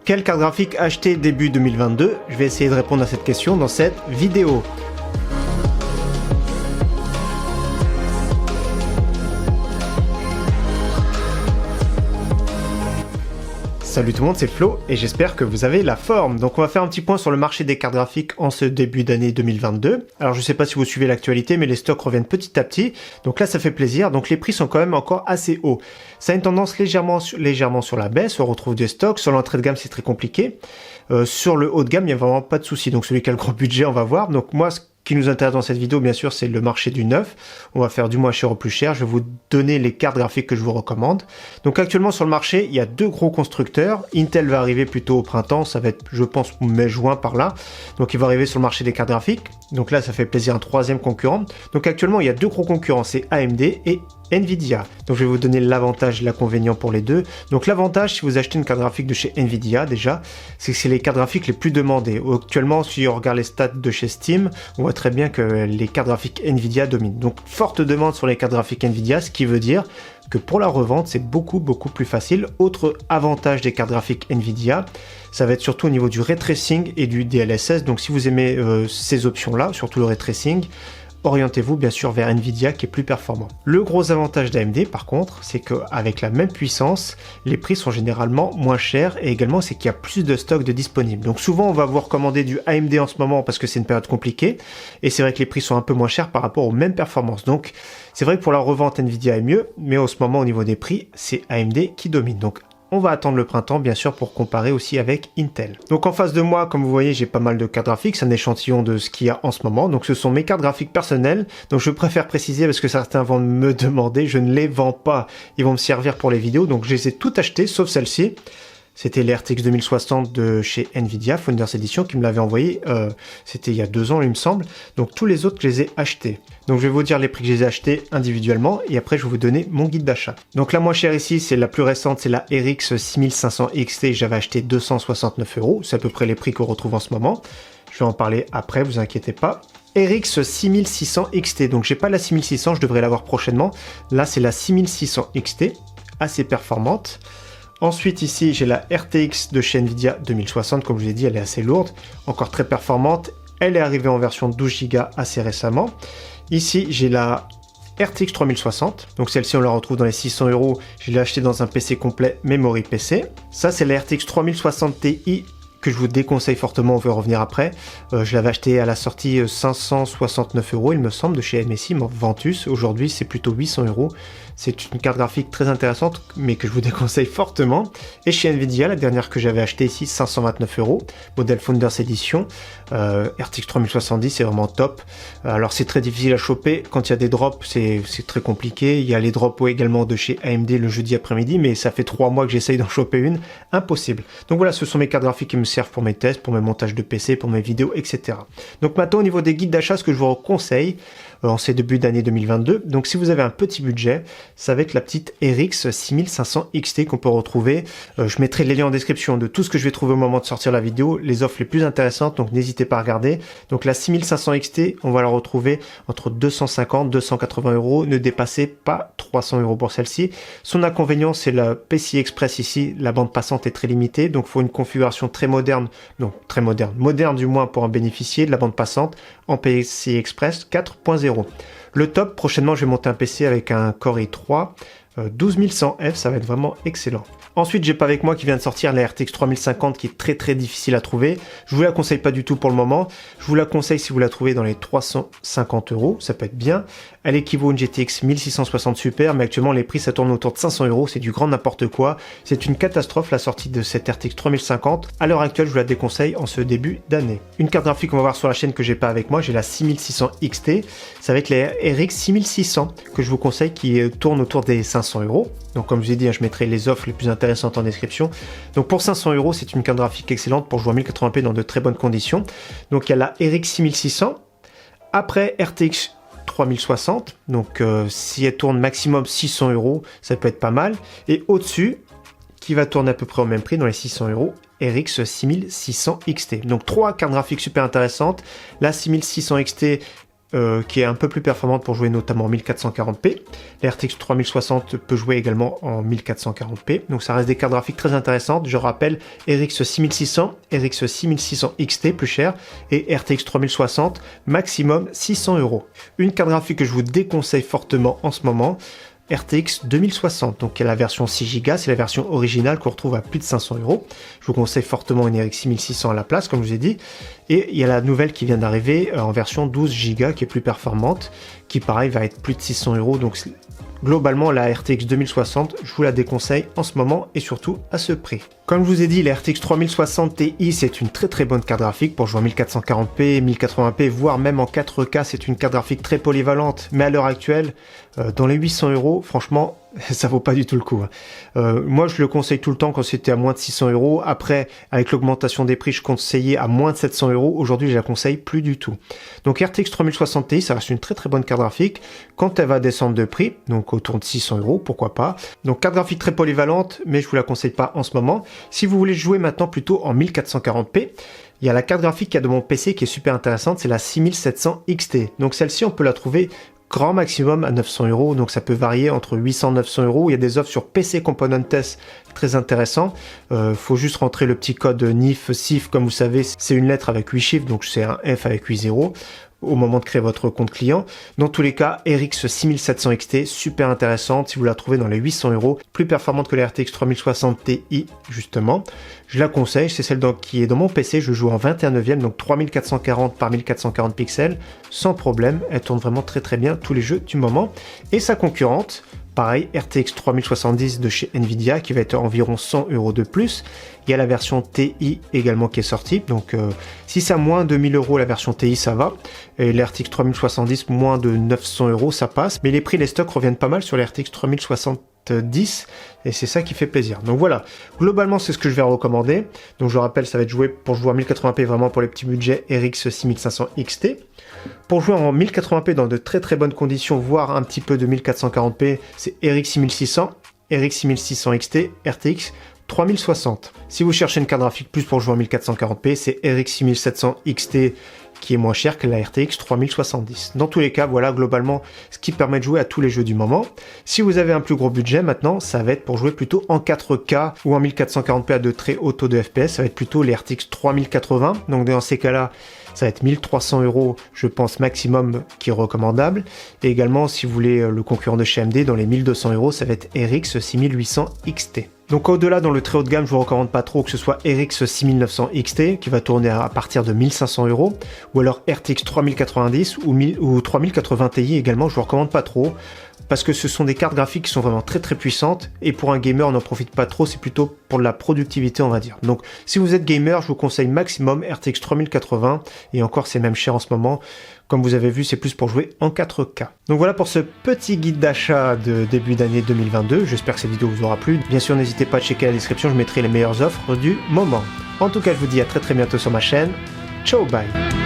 Quelle carte graphique acheter début 2022? Je vais essayer de répondre à cette question dans cette vidéo. Salut tout le monde, c'est Flo et j'espère que vous avez la forme. Donc on va faire un petit point sur le marché des cartes graphiques en ce début d'année 2022. Alors je sais pas si vous suivez l'actualité, mais les stocks reviennent petit à petit. Donc là ça fait plaisir. Donc les prix sont quand même encore assez hauts. Ça a une tendance légèrement sur la baisse. On retrouve des stocks. Sur l'entrée de gamme c'est très compliqué. Sur le haut de gamme il n'y a vraiment pas de souci. Donc celui qui a le gros budget on va voir. Donc moi ce qui nous intéresse dans cette vidéo, bien sûr, c'est le marché du neuf. On va faire du moins cher au plus cher. Je vais vous donner les cartes graphiques que je vous recommande. Donc actuellement sur le marché, il y a deux gros constructeurs. Intel va arriver plutôt au printemps. Ça va être, je pense, mai-juin par là. Donc il va arriver sur le marché des cartes graphiques. Donc là, ça fait plaisir, un troisième concurrent. Donc actuellement, il y a deux gros concurrents, c'est AMD et Nvidia. Donc je vais vous donner l'avantage et l'inconvénient pour les deux. Donc l'avantage, si vous achetez une carte graphique de chez Nvidia déjà, c'est que c'est les cartes graphiques les plus demandées. Actuellement, si on regarde les stats de chez Steam, on voit très bien que les cartes graphiques Nvidia dominent. Donc forte demande sur les cartes graphiques Nvidia, ce qui veut dire que pour la revente, c'est beaucoup plus facile. Autre avantage des cartes graphiques Nvidia, ça va être surtout au niveau du ray tracing et du DLSS. Donc si vous aimez ces options-là, surtout le ray tracing, orientez-vous bien sûr vers Nvidia qui est plus performant. Le gros avantage d'AMD par contre, c'est qu'avec la même puissance, les prix sont généralement moins chers et également c'est qu'il y a plus de stocks de disponibles. Donc souvent on va vous recommander du AMD en ce moment parce que c'est une période compliquée et c'est vrai que les prix sont un peu moins chers par rapport aux mêmes performances. Donc c'est vrai que pour la revente Nvidia est mieux, mais en ce moment au niveau des prix, c'est AMD qui domine. Donc on va attendre le printemps, bien sûr, pour comparer aussi avec Intel. Donc en face de moi, comme vous voyez, j'ai pas mal de cartes graphiques. C'est un échantillon de ce qu'il y a en ce moment. Donc ce sont mes cartes graphiques personnelles. Donc je préfère préciser parce que certains vont me demander. Je ne les vends pas. Ils vont me servir pour les vidéos. Donc je les ai toutes achetées, sauf celle-ci. C'était les RTX 2060 de chez Nvidia, Founders Edition, qui me l'avait envoyé. C'était il y a 2 ans, il me semble. Donc tous les autres, je les ai achetés. Donc je vais vous dire les prix que je les ai achetés individuellement et après je vais vous donner mon guide d'achat. Donc la moins chère ici, c'est la plus récente, c'est la RX 6500 XT. J'avais acheté 269 €. C'est à peu près les prix qu'on retrouve en ce moment. Je vais en parler après, vous inquiétez pas. RX 6600 XT. Donc j'ai pas la 6600, je devrais l'avoir prochainement. Là c'est la 6600 XT, assez performante. Ensuite ici j'ai la RTX de chez Nvidia 2060, comme je vous ai dit elle est assez lourde, encore très performante, elle est arrivée en version 12 Go assez récemment. Ici j'ai la RTX 3060, donc celle-ci on la retrouve dans les 600 €, je l'ai acheté dans un PC complet Memory PC. Ça c'est la RTX 3060 Ti que je vous déconseille fortement, on va revenir après. Je l'avais acheté à la sortie 569 € il me semble de chez MSI Ventus, aujourd'hui c'est plutôt 800 €. C'est une carte graphique très intéressante mais que je vous déconseille fortement. Et chez Nvidia, la dernière que j'avais achetée ici, 529 €, modèle Founders Edition, RTX 3070, c'est vraiment top. Alors c'est très difficile à choper, quand il y a des drops c'est très compliqué. Il y a les drops également de chez AMD le jeudi après-midi, mais ça fait 3 mois que j'essaye d'en choper une, impossible. Donc voilà, ce sont mes cartes graphiques qui me servent pour mes tests, pour mes montages de PC, pour mes vidéos, etc. Donc maintenant au niveau des guides d'achat, ce que je vous conseille en ces débuts d'année 2022, donc si vous avez un petit budget, ça va être la petite RX 6500 XT qu'on peut retrouver. Je mettrai les liens en description de tout ce que je vais trouver au moment de sortir la vidéo, les offres les plus intéressantes, donc n'hésitez pas à regarder. Donc la 6500 XT, on va la retrouver entre 250 et 280 €, ne dépassez pas 300 € pour celle-ci. Son inconvénient, c'est la PCI Express ici, la bande passante est très limitée, donc il faut une configuration très moderne, donc très moderne du moins pour en bénéficier de la bande passante en PCI Express 4.0. Le top, prochainement je vais monter un PC avec un Core i3 12100F, ça va être vraiment excellent. Ensuite, j'ai pas avec moi qui vient de sortir la RTX 3050 qui est très difficile à trouver. Je vous la conseille pas du tout pour le moment. Je vous la conseille si vous la trouvez dans les 350 €, ça peut être bien. Elle équivaut à une GTX 1660 Super, mais actuellement les prix ça tourne autour de 500 €, c'est du grand n'importe quoi. C'est une catastrophe la sortie de cette RTX 3050. À l'heure actuelle, je vous la déconseille en ce début d'année. Une carte graphique qu'on va voir sur la chaîne que j'ai pas avec moi, j'ai la 6600 XT. C'est avec la RX 6600 que je vous conseille qui tourne autour des 500 €. Donc comme je vous ai dit, je mettrai les offres les plus intéressantes en description. Donc pour 500 €, c'est une carte graphique excellente pour jouer en 1080p dans de très bonnes conditions. Donc il y a la RX 6600. Après RTX 3060, donc si elle tourne maximum 600 €, ça peut être pas mal. Et au-dessus, qui va tourner à peu près au même prix, dans les 600 €, RX 6600 XT. Donc 3 cartes graphiques super intéressantes. La 6600 XT qui est un peu plus performante pour jouer notamment en 1440p. La RTX 3060 peut jouer également en 1440p, donc ça reste des cartes graphiques très intéressantes. Je rappelle RX 6600, RX 6600 XT plus cher et RTX 3060 maximum 600 €. Une carte graphique que je vous déconseille fortement en ce moment, RTX 2060, donc il y a la version 6 Go, c'est la version originale qu'on retrouve à plus de 500 €. Je vous conseille fortement une RX 6600 à la place, comme je vous ai dit. Et il y a la nouvelle qui vient d'arriver en version 12 Go qui est plus performante, qui pareil va être plus de 600 €. Donc globalement, la RTX 2060, je vous la déconseille en ce moment et surtout à ce prix. Comme je vous ai dit, la RTX 3060 Ti, c'est une très bonne carte graphique pour jouer en 1440p, 1080p, voire même en 4K. C'est une carte graphique très polyvalente, mais à l'heure actuelle, dans les 800 €, franchement, ça vaut pas du tout le coup. Moi, je le conseille tout le temps quand c'était à moins de 600 €. Après, avec l'augmentation des prix, je conseillais à moins de 700 €. Aujourd'hui, je la conseille plus du tout. Donc RTX 3060 Ti, ça reste une très bonne carte graphique. Quand elle va descendre de prix, donc autour de 600 €, pourquoi pas. Donc carte graphique très polyvalente, mais je vous la conseille pas en ce moment. Si vous voulez jouer maintenant plutôt en 1440p, il y a la carte graphique qu'il y a de mon PC qui est super intéressante, c'est la 6700 XT. Donc celle-ci, on peut la trouver grand maximum à 900 €, donc ça peut varier entre 800 et 900 €. Il y a des offres sur PC Component Test très intéressants. Faut juste rentrer le petit code NIF, SIF, comme vous savez, c'est une lettre avec 8 chiffres, donc c'est un F avec 8 zéros au moment de créer votre compte client. Dans tous les cas, RX 6700 XT, super intéressante, si vous la trouvez dans les 800 €, plus performante que la RTX 3060 Ti, justement. Je la conseille, c'est celle qui est dans mon PC, je joue en 21/9, donc 3440 par 1440 pixels, sans problème, elle tourne vraiment très bien tous les jeux du moment. Et sa concurrente, pareil, RTX 3070 de chez Nvidia qui va être environ 100 € de plus. Il y a la version TI également qui est sortie. Donc si c'est à moins de 1000 € la version TI, ça va. Et l'RTX 3070, moins de 900 € ça passe. Mais les prix, les stocks reviennent pas mal sur l'RTX 3070 et c'est ça qui fait plaisir. Donc voilà, globalement c'est ce que je vais recommander. Donc je rappelle, ça va être joué pour jouer en 1080p vraiment pour les petits budgets, RX 6500 XT. Pour jouer en 1080p dans de très bonnes conditions, voire un petit peu de 1440p, c'est RX 6600, RX 6600 XT, RTX 3060. Si vous cherchez une carte graphique plus pour jouer en 1440p, c'est RX 6700 XT qui est moins cher que la RTX 3070. Dans tous les cas, voilà globalement ce qui permet de jouer à tous les jeux du moment. Si vous avez un plus gros budget maintenant, ça va être pour jouer plutôt en 4K ou en 1440p à de très hauts taux de FPS, ça va être plutôt les RTX 3080. Donc dans ces cas-là, ça va être 1300 €, je pense, maximum, qui est recommandable. Et également, si vous voulez le concurrent de chez AMD, dans les 1200 €, ça va être RX 6800 XT. Donc au-delà, dans le très haut de gamme, je vous recommande pas trop que ce soit RX 6900 XT, qui va tourner à partir de 1500 €, ou alors RTX 3090 ou 3080 Ti également, je vous recommande pas trop, parce que ce sont des cartes graphiques qui sont vraiment très puissantes, et pour un gamer, on n'en profite pas trop, c'est plutôt pour de la productivité, on va dire. Donc si vous êtes gamer, je vous conseille maximum RTX 3080, et encore c'est même cher en ce moment. Comme vous avez vu, c'est plus pour jouer en 4K. Donc voilà pour ce petit guide d'achat de début d'année 2022. J'espère que cette vidéo vous aura plu. Bien sûr, n'hésitez pas à checker la description, je mettrai les meilleures offres du moment. En tout cas, je vous dis à très bientôt sur ma chaîne. Ciao, bye!